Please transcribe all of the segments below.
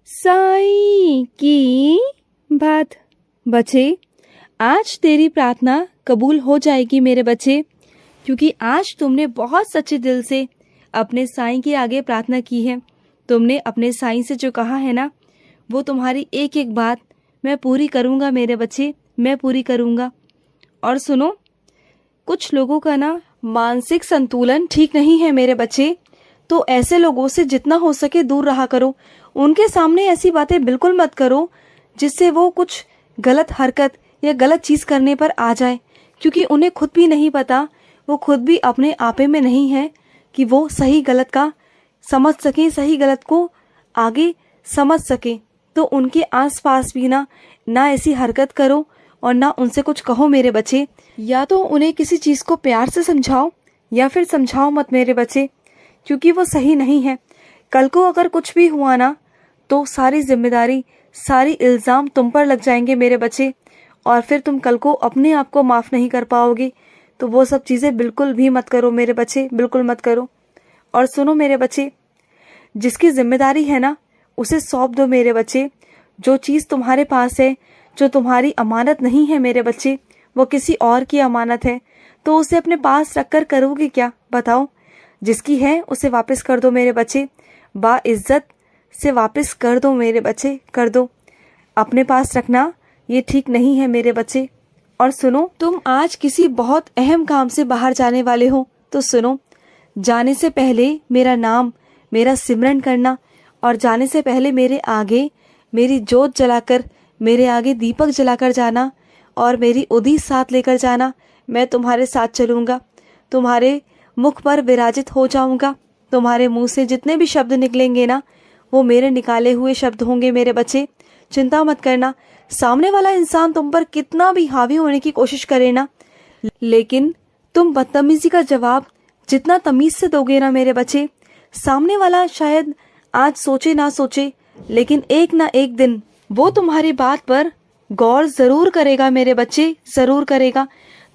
साईं की बात। बच्चे, आज तेरी प्रार्थना कबूल हो जाएगी मेरे बच्चे, क्योंकि आज तुमने बहुत सच्चे दिल से अपने साईं के आगे प्रार्थना की है। तुमने अपने साईं से जो कहा है ना, वो तुम्हारी एक एक बात मैं पूरी करूँगा मेरे बच्चे, मैं पूरी करूँगा। और सुनो, कुछ लोगों का ना मानसिक संतुलन ठीक नहीं है मेरे बच्चे, तो ऐसे लोगों से जितना हो सके दूर रहा करो। उनके सामने ऐसी बातें बिल्कुल मत करो जिससे वो कुछ गलत हरकत या गलत चीज करने पर आ जाए, क्योंकि उन्हें खुद भी नहीं पता, वो खुद भी अपने आपे में नहीं है कि वो सही गलत का समझ सके, सही गलत को आगे समझ सके। तो उनके आसपास भी ना ऐसी हरकत करो और ना उनसे कुछ कहो मेरे बच्चे। या तो उन्हें किसी चीज को प्यार से समझाओ या फिर समझाओ मत मेरे बच्चे, क्योंकि वो सही नहीं है। कल को अगर कुछ भी हुआ ना, तो सारी जिम्मेदारी, सारी इल्जाम तुम पर लग जाएंगे मेरे बच्चे, और फिर तुम कल को अपने आप को माफ नहीं कर पाओगे। तो वो सब चीजें बिल्कुल भी मत करो मेरे बच्चे, बिल्कुल मत करो। और सुनो मेरे बच्चे, जिसकी जिम्मेदारी है ना, उसे सौंप दो मेरे बच्चे। जो चीज तुम्हारे पास है, जो तुम्हारी अमानत नहीं है मेरे बच्चे, वो किसी और की अमानत है, तो उसे अपने पास रखकर करोगे क्या बताओ। जिसकी है उसे वापस कर दो मेरे बच्चे, बाइज्जत से वापस कर दो मेरे बच्चे, कर दो। अपने पास रखना ये ठीक नहीं है मेरे बच्चे। और सुनो, तुम आज किसी बहुत अहम काम से बाहर जाने वाले हो, तो सुनो, जाने से पहले मेरा नाम, मेरा सिमरन करना, और जाने से पहले मेरे आगे मेरी जोत जलाकर, मेरे आगे दीपक जलाकर जाना, और मेरी उदी साथ लेकर जाना। मैं तुम्हारे साथ चलूंगा, तुम्हारे मुख पर विराजित हो जाऊंगा। तुम्हारे मुंह से जितने भी शब्द निकलेंगे ना, वो मेरे निकाले हुए शब्द होंगे मेरे बच्चे। चिंता मत करना, सामने वाला इंसान तुम पर कितना भी हावी होने की कोशिश करे ना, लेकिन तुम बदतमीजी का जवाब जितना तमीज से दोगे ना मेरे बच्चे, सामने वाला शायद आज सोचे ना सोचे, लेकिन एक ना एक दिन वो तुम्हारी बात पर गौर जरूर करेगा मेरे बच्चे, जरूर करेगा।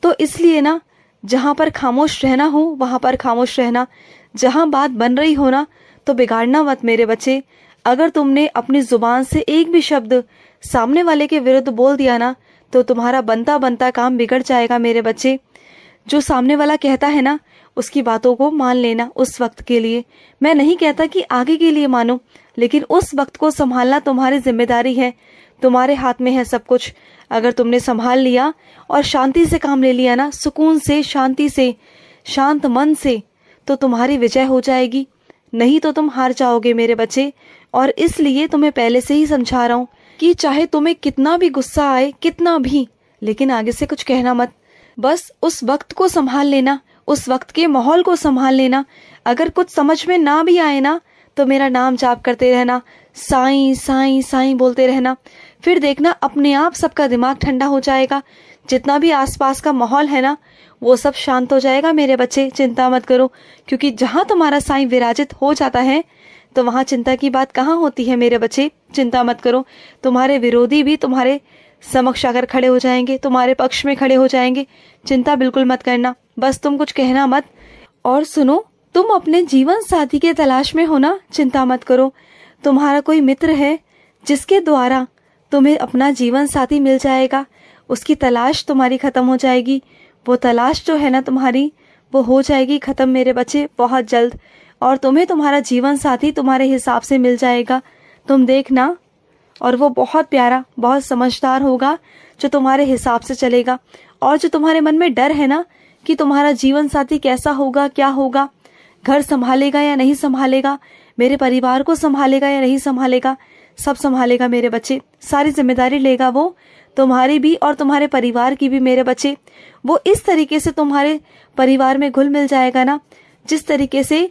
तो इसलिए ना, जहां पर खामोश रहना हो वहां पर खामोश रहना, जहां बात बन रही हो ना, तो बिगाड़ना मत मेरे बच्चे। अगर तुमने अपनी जुबान से एक भी शब्द सामने वाले के विरुद्ध बोल दिया ना, तो तुम्हारा बनता बनता काम बिगड़ जाएगा मेरे बच्चे। जो सामने वाला कहता है ना, उसकी बातों को मान लेना उस वक्त के लिए। मैं नहीं कहता कि आगे के लिए मानो, लेकिन उस वक्त को संभालना तुम्हारी जिम्मेदारी है, तुम्हारे हाथ में है सब कुछ। अगर तुमने संभाल लिया और शांति से काम ले लिया ना, सुकून से, शांति से, शांत मन से, तो तुम्हारी विजय हो जाएगी। नहीं तो तुम हार जाओगे मेरे बच्चे। और इसलिए तुम्हें पहले से ही समझा रहा हूँ कि चाहे तुम्हें कितना भी गुस्सा आए, कितना भी, लेकिन आगे से कुछ कहना मत। बस उस वक्त को संभाल लेना, उस वक्त के माहौल को संभाल लेना। अगर कुछ समझ में ना भी आए ना, तो मेरा नाम जाप करते रहना, साईं साईं साईं बोलते रहना। फिर देखना अपने आप सबका दिमाग ठंडा हो जाएगा। जितना भी आसपास का माहौल है ना, वो सब शांत हो जाएगा मेरे बच्चे। चिंता मत करो, क्योंकि जहां तुम्हारा साईं विराजित हो जाता है, तो वहां चिंता की बात कहाँ होती है मेरे बच्चे। चिंता मत करो, तुम्हारे विरोधी भी तुम्हारे समक्ष आकर खड़े हो जाएंगे, तुम्हारे पक्ष में खड़े हो जाएंगे। चिंता बिल्कुल मत करना, बस तुम कुछ कहना मत। और सुनो, तुम अपने जीवन साथी के तलाश में हो ना, चिंता मत करो। तुम्हारा कोई मित्र है जिसके द्वारा तुम्हें अपना जीवन साथी मिल जाएगा, उसकी तलाश तुम्हारी खत्म हो जाएगी। वो तलाश जो है ना तुम्हारी, वो हो जाएगी खत्म मेरे बच्चे बहुत जल्द, और तुम्हें तुम्हारा जीवन साथी तुम्हारे हिसाब से मिल जाएगा। तुम देखना, और वो बहुत प्यारा, बहुत समझदार होगा, जो तुम्हारे हिसाब से चलेगा। और जो तुम्हारे मन में डर है ना कि तुम्हारा जीवन साथी कैसा होगा, क्या होगा, घर संभालेगा या नहीं संभालेगा, मेरे परिवार को संभालेगा या नहीं संभालेगा, सब संभालेगा मेरे बच्चे। सारी जिम्मेदारी लेगा वो, तुम्हारी भी और तुम्हारे परिवार की भी मेरे बच्चे। वो इस तरीके से तुम्हारे परिवार में घुल मिल जाएगा ना, जिस तरीके से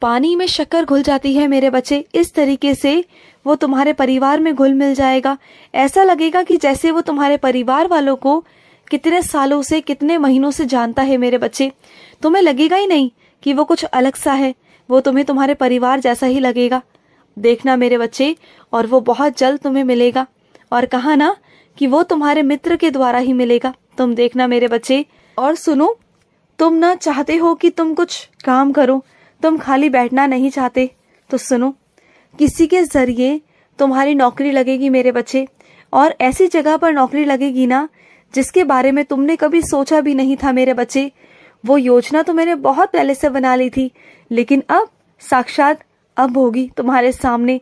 पानी में शक्कर घुल जाती है मेरे बच्चे, इस तरीके से वो तुम्हारे परिवार में घुल मिल जाएगा। ऐसा लगेगा कि जैसे वो तुम्हारे परिवार वालों को कितने सालों से, कितने महीनों से जानता है मेरे बच्चे। तुम्हें लगेगा ही नहीं कि वो कुछ अलग सा है, वो तुम्हें तुम्हारे परिवार जैसा ही लगेगा। देखना मेरे बच्चे, और वो बहुत जल्द तुम्हें मिलेगा। और कहा ना कि वो तुम्हारे मित्र के द्वारा ही मिलेगा, तुम देखना मेरे बच्चे। और सुनो, तुम ना चाहते हो कि तुम कुछ काम करो, तुम खाली बैठना नहीं चाहते, तो सुनो, किसी के जरिए तुम्हारी नौकरी लगेगी मेरे बच्चे, और ऐसी जगह पर नौकरी लगेगी ना जिसके बारे में तुमने कभी सोचा भी नहीं था मेरे बच्चे। वो योजना तो मैंने बहुत पहले से बना ली थी, लेकिन अब साक्षात अब होगी तुम्हारे सामने,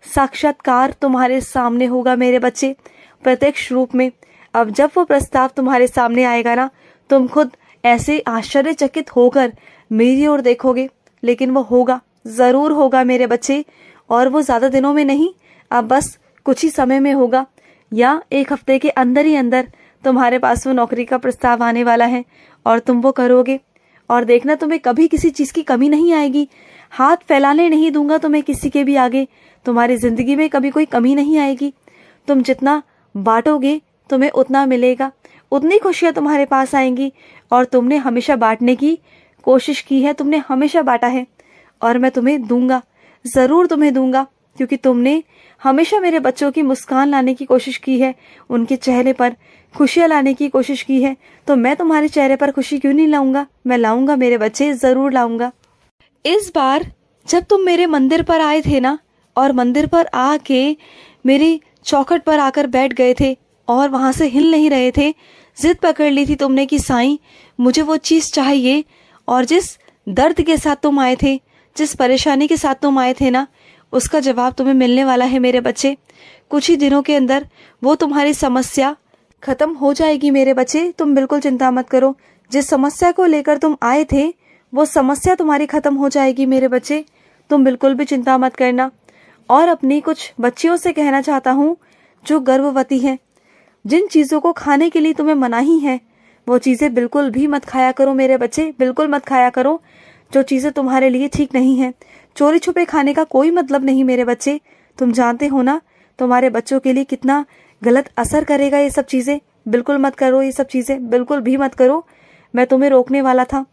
साक्षात्कार तुम्हारे सामने होगा मेरे बच्चे, प्रत्यक्ष रूप में। अब जब वो प्रस्ताव तुम्हारे सामने आएगा ना, तुम खुद ऐसे आश्चर्यचकित होकर मेरी ओर देखोगे, लेकिन वो होगा, जरूर होगा मेरे बच्चे। और वो ज्यादा दिनों में नहीं, अब बस कुछ ही समय में होगा, या 1 हफ्ते के अंदर ही अंदर तुम्हारे पास वो नौकरी का प्रस्ताव आने वाला है और तुम वो करोगे। और देखना, तुम्हें कभी किसी चीज की कमी नहीं आएगी। हाथ फैलाने नहीं दूंगा तुम्हें किसी के भी आगे। तुम्हारी जिंदगी में कभी कोई कमी नहीं आएगी। तुम जितना बांटोगे तुम्हें उतना मिलेगा, उतनी खुशियां तुम्हारे पास आएंगी। और तुमने हमेशा बांटने की कोशिश की है, तुमने हमेशा बांटा है, और मैं तुम्हें दूंगा, जरूर तुम्हें दूंगा, क्योंकि तुमने हमेशा मेरे बच्चों की मुस्कान लाने की कोशिश की है, उनके चेहरे पर खुशियां लाने की कोशिश की है। तो मैं तुम्हारे चेहरे पर खुशी क्यों नहीं लाऊंगा? मैं लाऊंगा मेरे बच्चे, जरूर लाऊंगा। इस बार जब तुम मेरे मंदिर पर आए थे ना, और मंदिर पर आके मेरी चौखट पर आकर बैठ गए थे और वहां से हिल नहीं रहे थे, जिद पकड़ ली थी तुमने कि साईं मुझे वो चीज चाहिए, और जिस दर्द के साथ तुम आए थे, जिस परेशानी के साथ तुम आए थे ना, उसका जवाब तुम्हें मिलने वाला है मेरे बच्चे। कुछ ही दिनों के अंदर वो तुम्हारी समस्या खत्म हो जाएगी मेरे बच्चे, तुम बिल्कुल चिंता मत करो। जिस समस्या को लेकर तुम आए थे वो समस्या तुम्हारी खत्म हो जाएगी मेरे बच्चे, तुम बिल्कुल भी चिंता मत करना। और अपनी कुछ बच्चियों से कहना चाहता हूँ जो गर्भवती हैं, जिन चीजों को खाने के लिए तुम्हें मनाही है, वो चीजें बिल्कुल भी मत खाया करो मेरे बच्चे, बिल्कुल मत खाया करो जो चीजें तुम्हारे लिए ठीक नहीं है। चोरी छुपे खाने का कोई मतलब नहीं मेरे बच्चे। तुम जानते हो ना तुम्हारे बच्चों के लिए कितना गलत असर करेगा ये सब चीजें। बिल्कुल मत करो ये सब चीजें, बिल्कुल भी मत करो। मैं तुम्हें रोकने वाला था,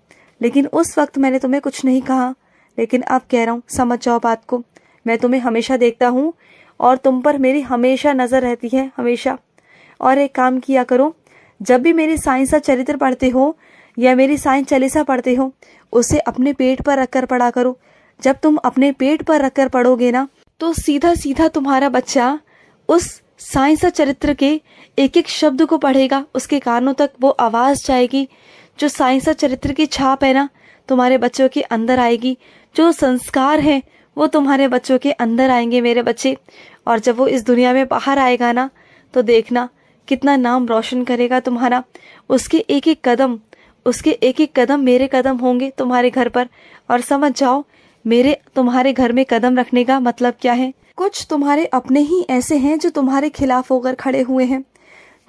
लेकिन उस वक्त मैंने तुम्हें कुछ नहीं कहा, लेकिन अब कह रहा हूँ, समझ जाओ बात को। मैं तुम्हें हमेशा देखता हूँ और तुम पर मेरी हमेशा नजर रहती है, हमेशा। और एक काम किया करो, जब भी मेरी साईं सा चरित्र पढ़ते हो या मेरी साईं चालीसा पढ़ते हो, उसे अपने पेट पर रखकर पढ़ा करो। जब तुम अपने पेट पर रखकर पढ़ोगे ना, तो सीधा सीधा तुम्हारा बच्चा उस साईं सा चरित्र के एक एक शब्द को पढ़ेगा, उसके कानों तक वो आवाज जाएगी। जो साईं सा चरित्र की छाप है ना, तुम्हारे बच्चों के अंदर आएगी। जो संस्कार है वो तुम्हारे बच्चों के अंदर आएंगे मेरे बच्चे। और जब वो इस दुनिया में बाहर आएगा ना, तो देखना कितना नाम रोशन करेगा तुम्हारा। उसके एक एक कदम मेरे कदम होंगे तुम्हारे घर पर। और समझ जाओ मेरे तुम्हारे घर में कदम रखने का मतलब क्या है। कुछ तुम्हारे अपने ही ऐसे हैं जो तुम्हारे खिलाफ होकर खड़े हुए हैं,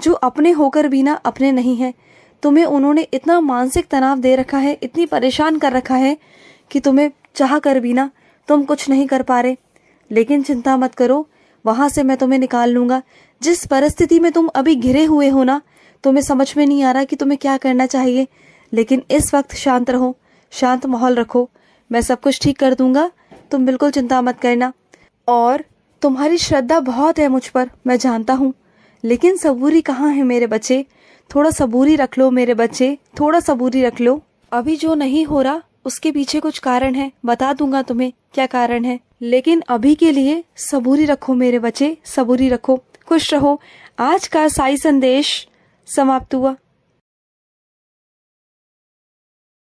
जो अपने होकर भी ना अपने नहीं हैं। तुम्हें उन्होंने इतना मानसिक तनाव दे रखा है, इतनी परेशान कर रखा है कि तुम्हें चाह कर भी ना तुम कुछ नहीं कर पा रहे। लेकिन चिंता मत करो, वहां से मैं तुम्हें निकाल लूंगा। जिस परिस्थिति में तुम अभी घिरे हुए हो ना, तुम्हें समझ में नहीं आ रहा कि तुम्हें क्या करना चाहिए, लेकिन इस वक्त शांत रहो, शांत माहौल रखो। मैं सब कुछ ठीक कर दूंगा, तुम बिल्कुल चिंता मत करना। और तुम्हारी श्रद्धा बहुत है मुझ पर, मैं जानता हूँ, लेकिन सबूरी कहाँ है मेरे बच्चे। थोड़ा सबूरी रख लो मेरे बच्चे, थोड़ा सबूरी रख लो। अभी जो नहीं हो रहा उसके पीछे कुछ कारण है, बता दूंगा तुम्हें क्या कारण है, लेकिन अभी के लिए सबूरी रखो मेरे बच्चे, सबूरी रखो। खुश रहो। आज का साई संदेश समाप्त हुआ।